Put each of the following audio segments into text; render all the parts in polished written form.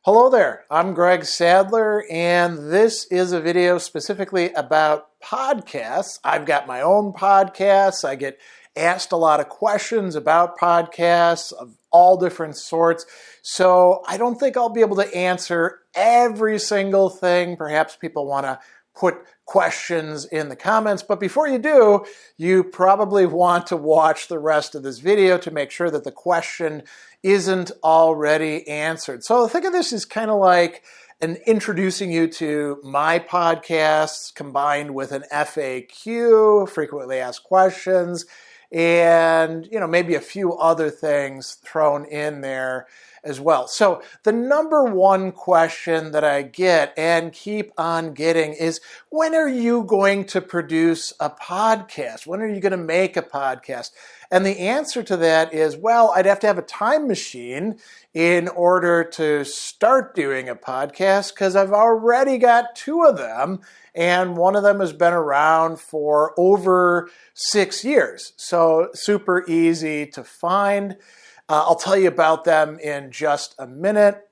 Hello there, I'm Greg Sadler, and this is a video specifically about podcasts. I've got my own podcasts. I get asked a lot of questions about podcasts of all different sorts, so I don't think I'll be able to answer every single thing. Perhaps people want to put questions in the comments, but before you do, you probably want to watch the rest of this video to make sure that the question isn't already answered. So think of this as kind of like introducing you to my podcasts combined with an FAQ, frequently asked questions, and maybe a few other things thrown in there as well. So the number one question that I get and keep on getting is, when are you going to produce a podcast? When are you going to make a podcast? And the answer to that is, well, I'd have to have a time machine in order to start doing a podcast, because I've already got two of them, and one of them has been around for over 6 years. So super easy to find. I'll tell you about them in just a minute.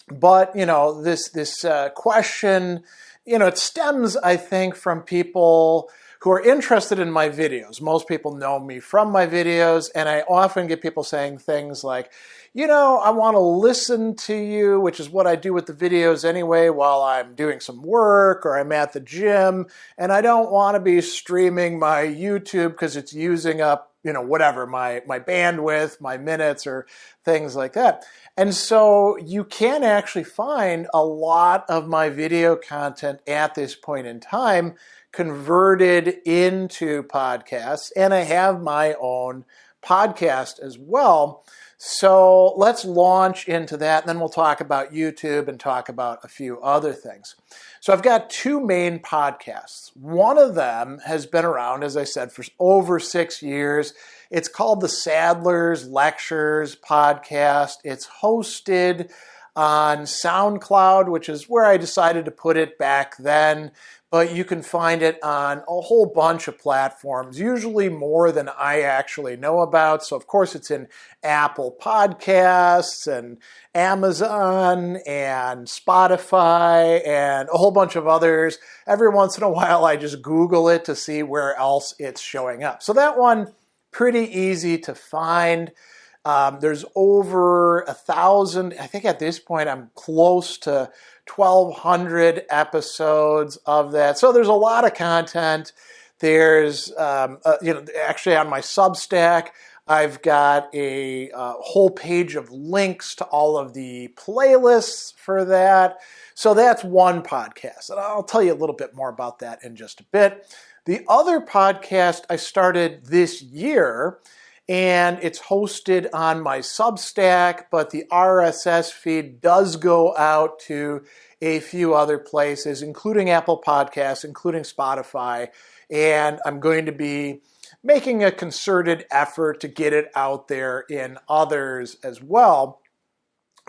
But, this question, it stems, I think, from people who are interested in my videos. Most people know me from my videos, and I often get people saying things like, I want to listen to you, which is what I do with the videos anyway while I'm doing some work or I'm at the gym, and I don't want to be streaming my YouTube because it's using up whatever, my bandwidth, my minutes, or things like that. And so you can actually find a lot of my video content at this point in time converted into podcasts, and I have my own podcast as well. So let's launch into that, and then we'll talk about YouTube and talk about a few other things. So I've got two main podcasts. One of them has been around, as I said, for over 6 years. It's called the Sadler's Lectures podcast. It's hosted on Soundcloud, which is where I decided to put it back then. But you can find it on a whole bunch of platforms, usually more than I actually know about. So, of course, it's in Apple Podcasts and Amazon and Spotify and a whole bunch of others. Every once in a while, I just Google it to see where else it's showing up. So that one, pretty easy to find. There's over 1,000. I think at this point, I'm close to 1,200 episodes of that. So there's a lot of content. There's, actually on my Substack, I've got a whole page of links to all of the playlists for that. So that's one podcast, and I'll tell you a little bit more about that in just a bit. The other podcast I started this year, and it's hosted on my Substack, but the RSS feed does go out to a few other places, including Apple Podcasts, including Spotify, and I'm going to be making a concerted effort to get it out there in others as well,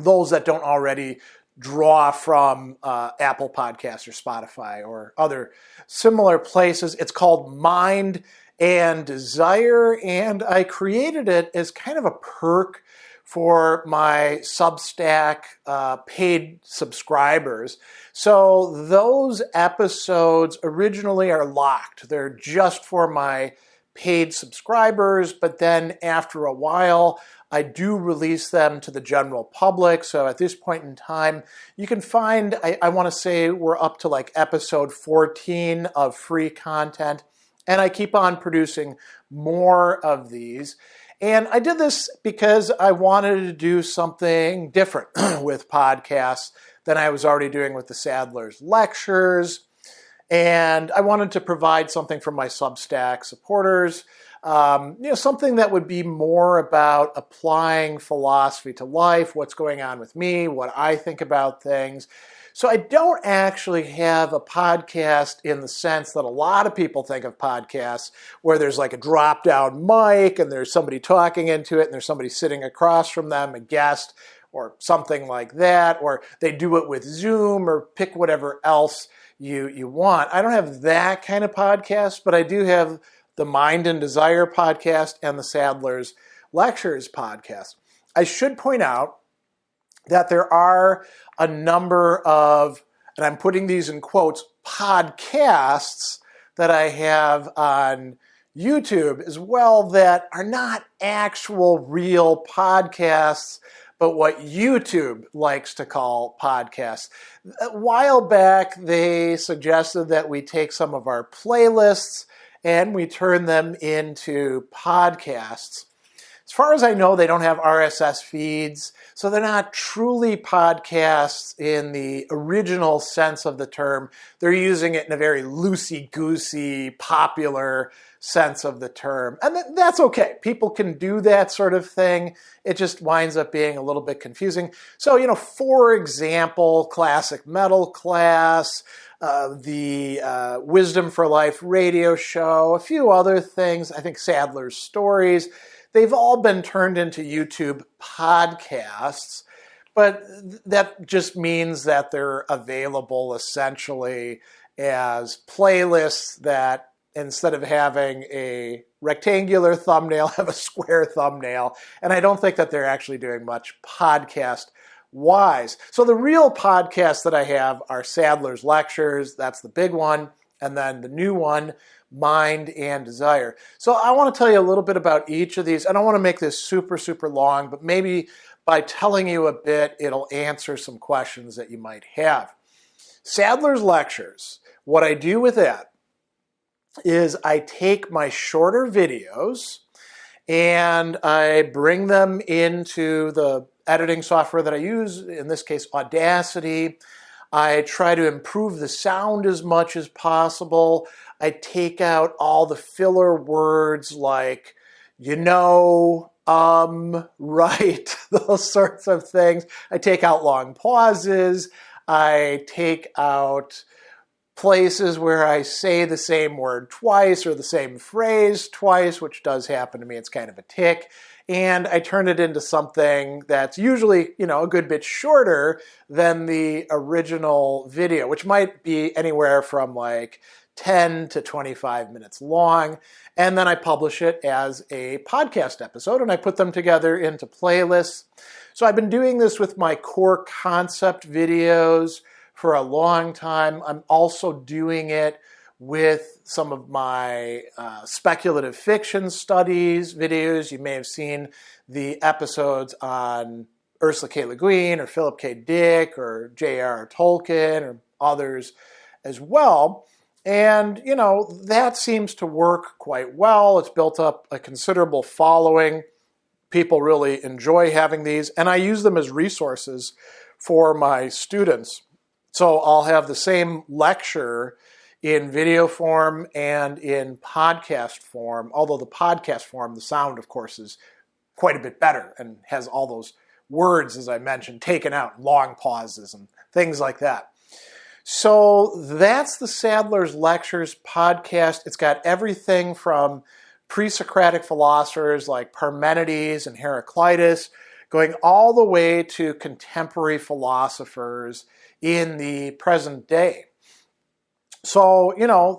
those that don't already draw from Apple Podcasts or Spotify or other similar places. It's called Mind and Desire, and I created it as kind of a perk for my Substack paid subscribers. So those episodes originally are locked. They're just for my paid subscribers, but then after a while, I do release them to the general public. So at this point in time, you can find, I want to say we're up to like episode 14 of free content. And I keep on producing more of these. And I did this because I wanted to do something different with podcasts than I was already doing with the Sadler's Lectures. And I wanted to provide something for my Substack supporters, something that would be more about applying philosophy to life, what's going on with me, what I think about things. So I don't actually have a podcast in the sense that a lot of people think of podcasts, where there's like a drop-down mic and there's somebody talking into it and there's somebody sitting across from them, a guest or something like that, or they do it with Zoom or pick whatever else you want. I don't have that kind of podcast, but I do have the Mind and Desire podcast and the Sadler's Lectures podcast. I should point out that there are a number of, and I'm putting these in quotes, podcasts that I have on YouTube as well that are not actual real podcasts, but what YouTube likes to call podcasts. A while back, they suggested that we take some of our playlists and we turn them into podcasts. As far as I know, they don't have RSS feeds, so they're not truly podcasts in the original sense of the term. They're using it in a very loosey-goosey, popular sense of the term. And that's okay. People can do that sort of thing. It just winds up being a little bit confusing. So, for example, Classic Metal Class, the Wisdom for Life radio show, a few other things, I think Sadler's Stories, they've all been turned into YouTube podcasts, but that just means that they're available essentially as playlists that instead of having a rectangular thumbnail, have a square thumbnail. And I don't think that they're actually doing much podcast-wise. So the real podcasts that I have are Sadler's Lectures, that's the big one, and then the new one, Mind and Desire. So I want to tell you a little bit about each of these. I don't want to make this super, super long, but maybe by telling you a bit, it'll answer some questions that you might have. Sadler's Lectures, what I do with that is I take my shorter videos and I bring them into the editing software that I use, in this case Audacity. I try to improve the sound as much as possible. I take out all the filler words like, right, those sorts of things. I take out long pauses. I take out places where I say the same word twice or the same phrase twice, which does happen to me. It's kind of a tick. And I turn it into something that's usually, a good bit shorter than the original video, which might be anywhere from like 10 to 25 minutes long. And then I publish it as a podcast episode and I put them together into playlists. So I've been doing this with my core concept videos for a long time. I'm also doing it with some of my speculative fiction studies videos. You may have seen the episodes on Ursula K. Le Guin or Philip K. Dick or J.R.R. Tolkien or others as well. And, that seems to work quite well. It's built up a considerable following. People really enjoy having these, and I use them as resources for my students. So I'll have the same lecture in video form and in podcast form, although the podcast form, the sound, of course, is quite a bit better and has all those words, as I mentioned, taken out, long pauses and things like that. So that's the Sadler's Lectures podcast. It's got everything from pre-Socratic philosophers like Parmenides and Heraclitus, going all the way to contemporary philosophers in the present day. So,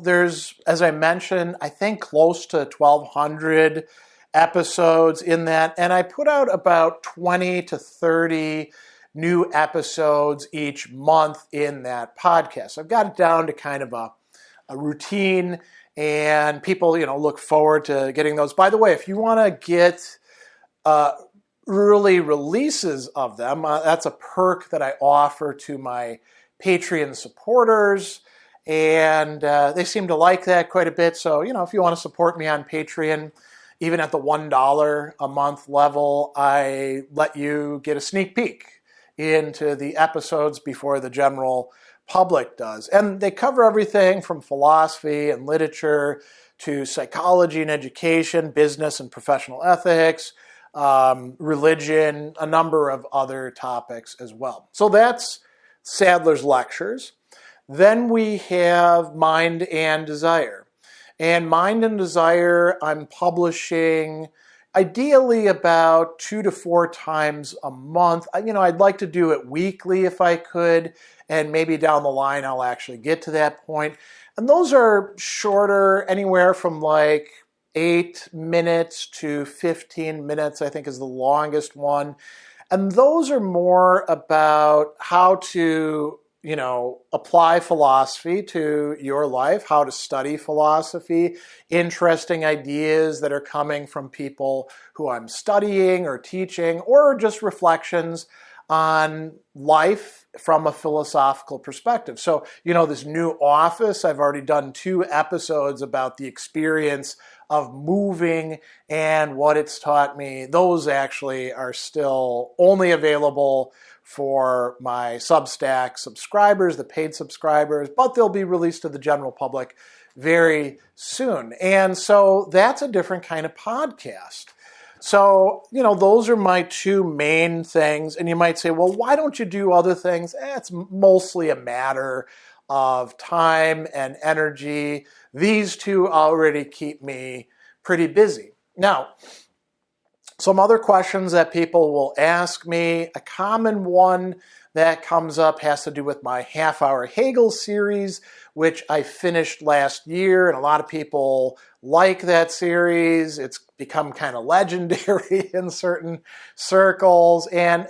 there's, as I mentioned, I think close to 1,200 episodes in that, and I put out about 20 to 30 new episodes each month in that podcast. I've got it down to kind of a routine, and people, look forward to getting those. By the way, if you want to get early releases of them, that's a perk that I offer to my Patreon supporters, and they seem to like that quite a bit. So, if you want to support me on Patreon, even at the $1 a month level, I let you get a sneak peek into the episodes before the general public does. And they cover everything from philosophy and literature to psychology and education, business and professional ethics, religion, a number of other topics as well. So that's Sadler's Lectures. Then we have Mind and Desire. And Mind and Desire, I'm publishing ideally about 2 to 4 times a month. I'd like to do it weekly if I could, and maybe down the line I'll actually get to that point. And those are shorter, anywhere from like 8 minutes to 15 minutes, I think is the longest one. And those are more about how to, apply philosophy to your life, how to study philosophy, interesting ideas that are coming from people who I'm studying or teaching, or just reflections on life from a philosophical perspective. So, this new office, I've already done 2 episodes about the experience of moving and what it's taught me. Those actually are still only available for my Substack subscribers, the paid subscribers, but they'll be released to the general public very soon. And so that's a different kind of podcast. So, those are my 2 main things. And you might say, well, why don't you do other things? It's mostly a matter of time and energy. These 2 already keep me pretty busy. Now, some other questions that people will ask me, a common one that comes up has to do with my half-hour Hegel series, which I finished last year, and a lot of people like that series. It's become kind of legendary in certain circles, and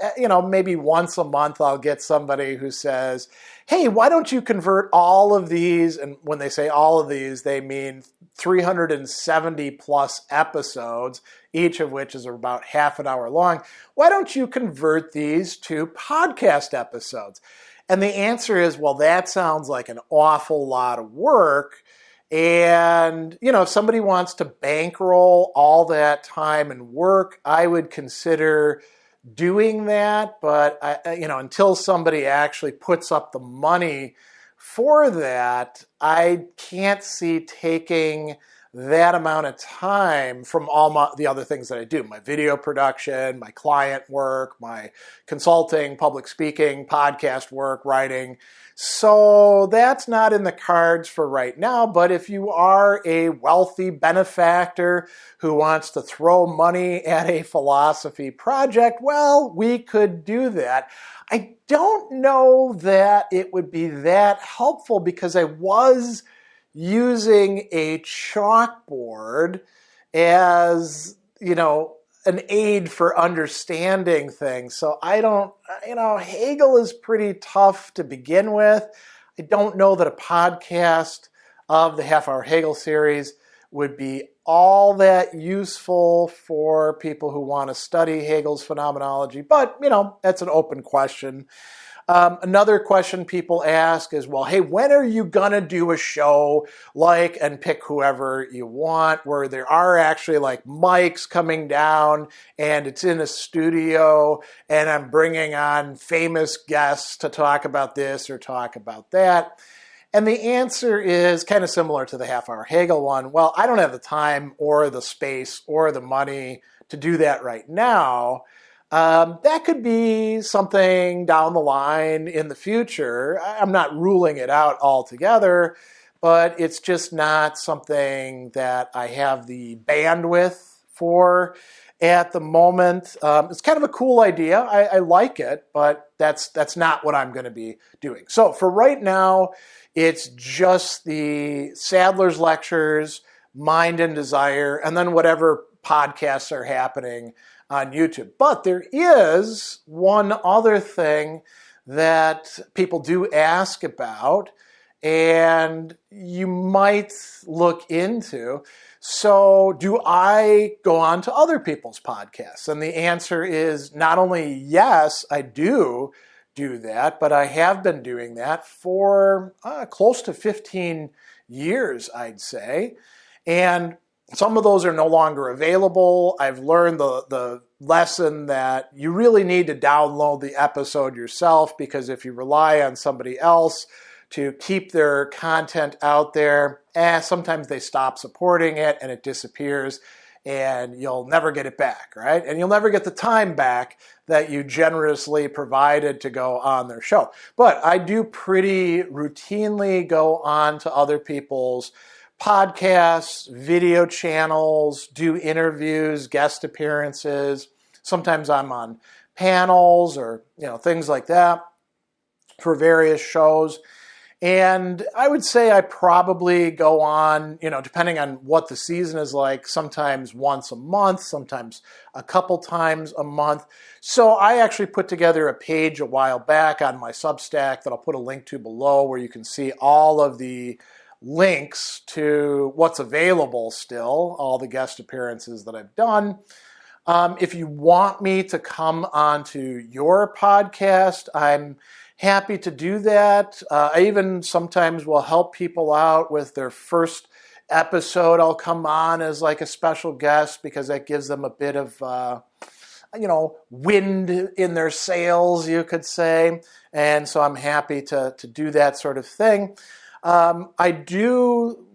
maybe once a month I'll get somebody who says, hey, why don't you convert all of these? And when they say all of these, they mean 370 plus episodes, each of which is about half an hour long. Why don't you convert these to podcast episodes? And the answer is, well, that sounds like an awful lot of work. And, if somebody wants to bankroll all that time and work, I would consider doing that. But, until somebody actually puts up the money for that, I can't see taking that amount of time from all the other things that I do, my video production, my client work, my consulting, public speaking, podcast work, writing. So that's not in the cards for right now. But if you are a wealthy benefactor who wants to throw money at a philosophy project, well, we could do that. I don't know that it would be that helpful because I was using a chalkboard as, an aid for understanding things. So I don't, Hegel is pretty tough to begin with. I don't know that a podcast of the half-hour Hegel series would be all that useful for people who want to study Hegel's phenomenology, but, that's an open question. Another question people ask is, well, hey, when are you going to do a show and pick whoever you want, where there are actually mics coming down and it's in a studio and I'm bringing on famous guests to talk about this or talk about that? And the answer is kind of similar to the half-hour Hegel one. Well, I don't have the time or the space or the money to do that right now. That could be something down the line in the future. I'm not ruling it out altogether, but it's just not something that I have the bandwidth for at the moment. It's kind of a cool idea. I like it, but that's not what I'm going to be doing. So for right now, it's just the Sadler's lectures, Mind and Desire, and then whatever podcasts are happening on YouTube. But there is one other thing that people do ask about and you might look into. So do I go on to other people's podcasts? And the answer is not only yes, I do that, but I have been doing that for close to 15 years, I'd say. And some of those are no longer available. I've learned the lesson that you really need to download the episode yourself, because if you rely on somebody else to keep their content out there, sometimes they stop supporting it and it disappears and you'll never get it back, right? And you'll never get the time back that you generously provided to go on their show. But I do pretty routinely go on to other people's podcasts, video channels, do interviews, guest appearances. Sometimes I'm on panels or things like that for various shows. And I would say I probably go on, depending on what the season is like, sometimes once a month, sometimes a couple times a month. So I actually put together a page a while back on my Substack that I'll put a link to below, where you can see all of the links to what's available still, all the guest appearances that I've done. If you want me to come onto your podcast, I'm happy to do that. I even sometimes will help people out with their first episode. I'll come on as like a special guest because that gives them a bit of, wind in their sails, you could say. And so I'm happy to do that sort of thing. I do,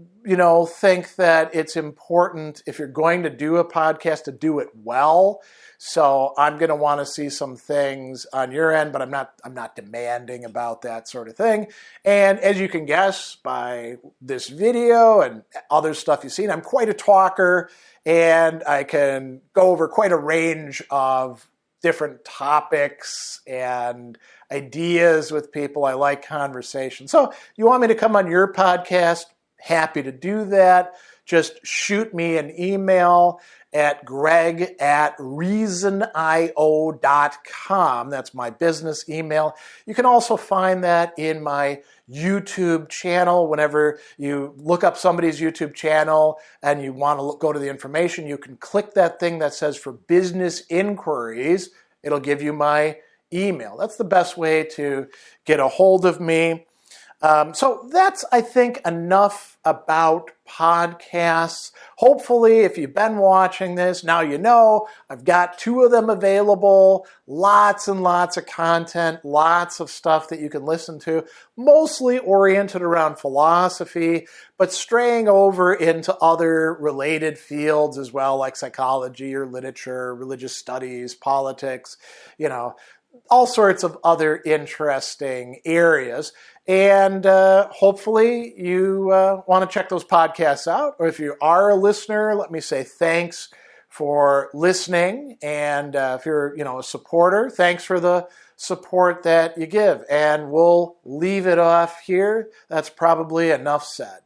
think that it's important, if you're going to do a podcast, to do it well. So I'm going to want to see some things on your end, but I'm not demanding about that sort of thing. And as you can guess by this video and other stuff you've seen, I'm quite a talker, and I can go over quite a range of different topics and ideas with people. I like conversation. So you want me to come on your podcast? Happy to do that. Just shoot me an email at greg@reasonio.com. That's my business email. You can also find that in my YouTube channel. Whenever you look up somebody's YouTube channel and you want to go to the information, you can click that thing that says for business inquiries. It'll give you my email. That's the best way to get a hold of me. So that's, I think, enough about podcasts. Hopefully, if you've been watching this, now you know I've got 2 of them available, lots and lots of content, lots of stuff that you can listen to, mostly oriented around philosophy, but straying over into other related fields as well, like psychology or literature, religious studies, politics, all sorts of other interesting areas. And hopefully you want to check those podcasts out. Or if you are a listener, let me say thanks for listening. And if you're a supporter, thanks for the support that you give. And we'll leave it off here. That's probably enough said.